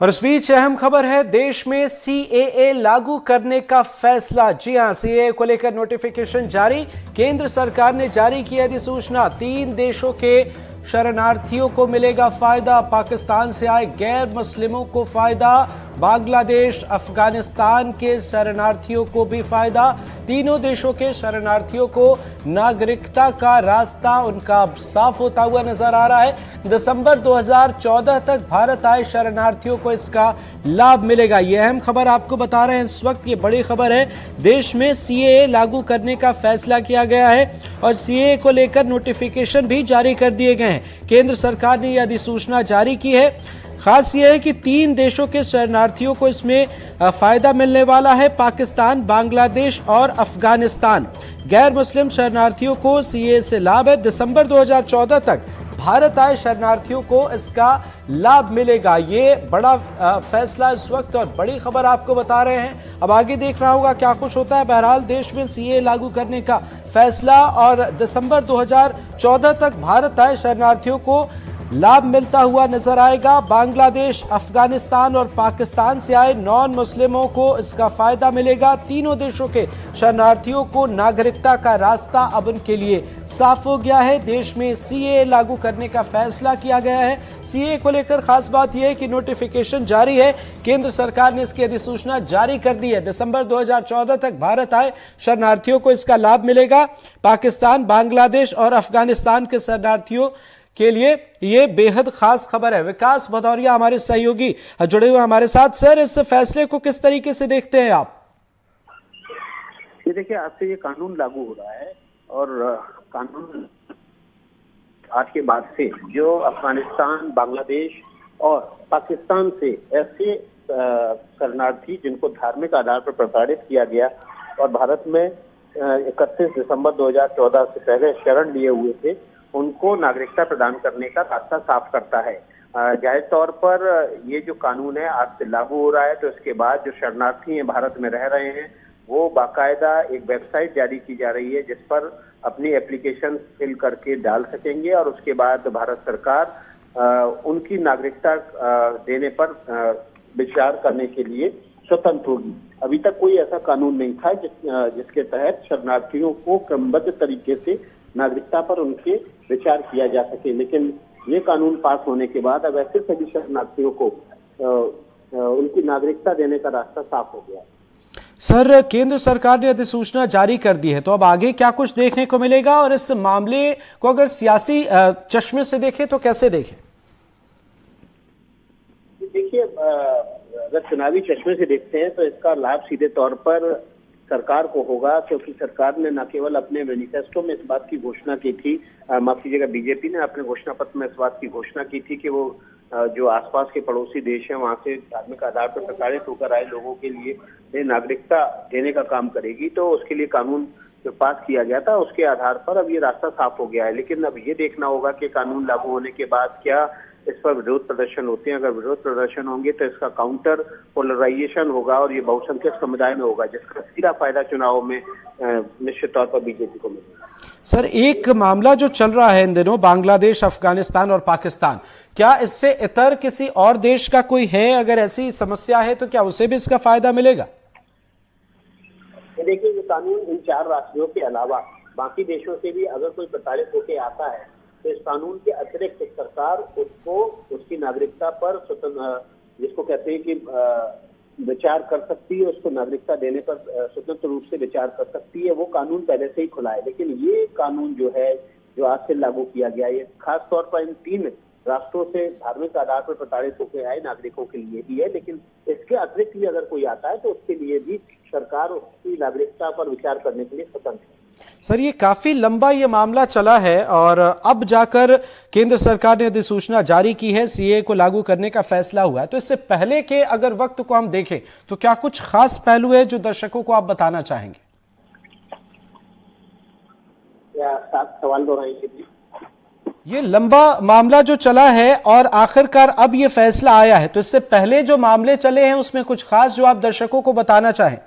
और इस बीच अहम खबर है, देश में सीएए लागू करने का फैसला। जी हां, सीएए को लेकर नोटिफिकेशन जारी। केंद्र सरकार ने जारी की अधिसूचना। 3 देशों के शरणार्थियों को मिलेगा फायदा। पाकिस्तान से आए गैर मुस्लिमों को फायदा, बांग्लादेश अफगानिस्तान के शरणार्थियों को भी फायदा। तीनों देशों के शरणार्थियों को नागरिकता का रास्ता उनका साफ होता हुआ नजर आ रहा है। दिसंबर 2014 तक भारत आए शरणार्थियों को इसका लाभ मिलेगा। यह अहम खबर आपको बता रहे हैं इस वक्त। ये बड़ी खबर है, देश में सीएए लागू करने का फैसला किया गया है और सीएए को लेकर नोटिफिकेशन भी जारी कर दिए गए हैं। केंद्र सरकार ने यह अधिसूचना जारी की है। खास यह है कि 3 देशों के शरणार्थियों को इसमें फायदा मिलने वाला है, पाकिस्तान, बांग्लादेश और अफगानिस्तान। गैर मुस्लिम शरणार्थियों को सीएए से लाभ है। दिसंबर 2014 तक भारत आए शरणार्थियों को इसका लाभ मिलेगा। ये बड़ा फैसला इस वक्त और बड़ी खबर आपको बता रहे हैं। अब आगे देखना होगा क्या कुछ होता है। बहरहाल देश में सीएए लागू करने का फैसला और दिसंबर 2014 तक भारत आए शरणार्थियों को लाभ मिलता हुआ नजर आएगा। बांग्लादेश, अफगानिस्तान और पाकिस्तान से आए नॉन मुस्लिमों को इसका फायदा मिलेगा। तीनों देशों के शरणार्थियों को नागरिकता का रास्ता अब उनके लिए साफ हो गया है। देश में सीएए लागू करने का फैसला किया गया है। सीएए को लेकर खास बात यह है कि नोटिफिकेशन जारी है। केंद्र सरकार ने इसकी अधिसूचना जारी कर दी है। दिसंबर 2014 तक भारत आए शरणार्थियों को इसका लाभ मिलेगा। पाकिस्तान, बांग्लादेश और अफगानिस्तान के शरणार्थियों के लिए यह बेहद खास खबर है। विकास भदौरिया हमारे सहयोगी जुड़े हुए हमारे साथ। सर, इस फैसले को किस तरीके से देखते हैं आप? ये देखिए, आज से ये कानून लागू हो रहा है और कानून आज के बाद से जो अफगानिस्तान, बांग्लादेश और पाकिस्तान से ऐसे शरणार्थी जिनको धार्मिक आधार पर प्रताड़ित किया गया और भारत में 31 दिसंबर 2014 से पहले शरण लिए हुए थे, उनको नागरिकता प्रदान करने का रास्ता साफ करता है। जाहिर तौर पर ये जो कानून है आज से लागू हो रहा है, तो इसके बाद जो शरणार्थी हैं भारत में रह रहे हैं, वो बाकायदा एक वेबसाइट जारी की जा रही है जिस पर अपनी एप्लीकेशन फिल करके डाल सकेंगे और उसके बाद भारत सरकार उनकी नागरिकता देने पर विचार करने के लिए स्वतंत्र होगी। अभी तक कोई ऐसा कानून नहीं था जिसके तहत शरणार्थियों को क्रमबद्ध तरीके से नागरिकता पर उनके विचार किया जा सके, लेकिन ये कानून पास होने के बाद अब ऐसे सभी शरणार्थियों को उनकी नागरिकता देने का रास्ता साफ हो गया। सर, केंद्र सरकार ने अधिसूचना जारी कर दी है, तो अब आगे क्या कुछ देखने को मिलेगा और इस मामले को अगर सियासी चश्मे से देखें तो कैसे देखें? देखिए, अगर चुनावी चश्मे से देखते हैं तो इसका लाभ सीधे तौर पर सरकार को होगा, क्योंकि सरकार ने न केवल अपने मैनिफेस्टो में इस बात की घोषणा की थी, माफ कीजिएगा, बीजेपी ने अपने घोषणा पत्र में इस बात की घोषणा की थी कि वो जो आसपास के पड़ोसी देश हैं वहां से धार्मिक आधार पर प्रताड़ित होकर आए लोगों के लिए नागरिकता देने का काम करेगी। तो उसके लिए कानून जो पास किया गया था उसके आधार पर अब ये रास्ता साफ हो गया है। लेकिन अब ये देखना होगा कि कानून लागू होने के बाद क्या इस पर विरोध प्रदर्शन होते हैं। अगर विरोध प्रदर्शन होंगे तो इसका काउंटर पोलराइजेशन होगा और ये बहुसंख्यक समुदाय में होगा, जिसका सीधा फायदा चुनाव में निश्चित तौर पर बीजेपी को मिलेगा। सर, एक मामला जो चल रहा है इन दिनों, बांग्लादेश, अफगानिस्तान और पाकिस्तान, क्या इससे इतर किसी और देश का कोई है? अगर ऐसी समस्या है तो क्या उसे भी इसका फायदा मिलेगा? देखिए, ये कानून इन 4 राष्ट्रों के अलावा बाकी देशों से भी अगर कोई प्रताड़ित होकर आता है तो इस कानून के अतिरिक्त सरकार उसको उसकी नागरिकता पर जिसको कहते हैं कि विचार कर सकती है, उसको नागरिकता देने पर स्वतंत्र रूप से विचार कर सकती है। वो कानून पहले से ही खुला है, लेकिन ये कानून जो है जो आज से लागू किया गया, ये खास तौर पर इन 3 राष्ट्रों से धार्मिक आधार पर प्रताड़ित होकर आए नागरिकों के लिए ही है। लेकिन इसके अतिरिक्त भी अगर कोई आता है तो उसके लिए भी सरकार उसकी नागरिकता पर विचार करने के लिए स्वतंत्र है। सर, ये काफी लंबा ये मामला चला है और अब जाकर केंद्र सरकार ने अधिसूचना जारी की है, सीएए को लागू करने का फैसला हुआ है। तो इससे पहले के अगर वक्त को हम देखें तो क्या कुछ खास पहलू है जो दर्शकों को आप बताना चाहेंगे? सवाल दोहराइए। ये लंबा मामला जो चला है और आखिरकार अब ये फैसला आया है, तो इससे पहले जो मामले चले हैं उसमें कुछ खास जो आप दर्शकों को बताना चाहें?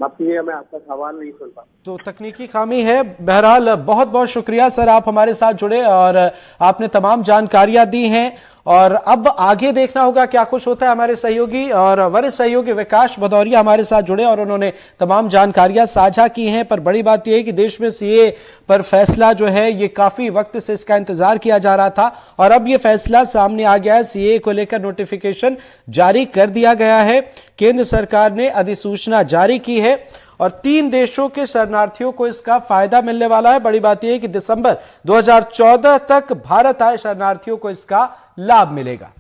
माफ कीजिएगा, मैं आपका सवाल नहीं सुन पा। तो तकनीकी खामी है। बहरहाल बहुत बहुत शुक्रिया सर, आप हमारे साथ जुड़े और आपने तमाम जानकारियां दी हैं। और अब आगे देखना होगा क्या कुछ होता है। हमारे सहयोगी और वरिष्ठ सहयोगी विकास भदौरिया हमारे साथ जुड़े और उन्होंने तमाम जानकारियां साझा की हैं। पर बड़ी बात यह है कि देश में सीए पर फैसला जो है ये काफी वक्त से इसका इंतजार किया जा रहा था और अब ये फैसला सामने आ गया है। सीए को लेकर नोटिफिकेशन जारी कर दिया गया है। केंद्र सरकार ने अधिसूचना जारी की है और 3 देशों के शरणार्थियों को इसका फायदा मिलने वाला है। बड़ी बात यह है कि दिसंबर 2014 तक भारत आए शरणार्थियों को इसका लाभ मिलेगा।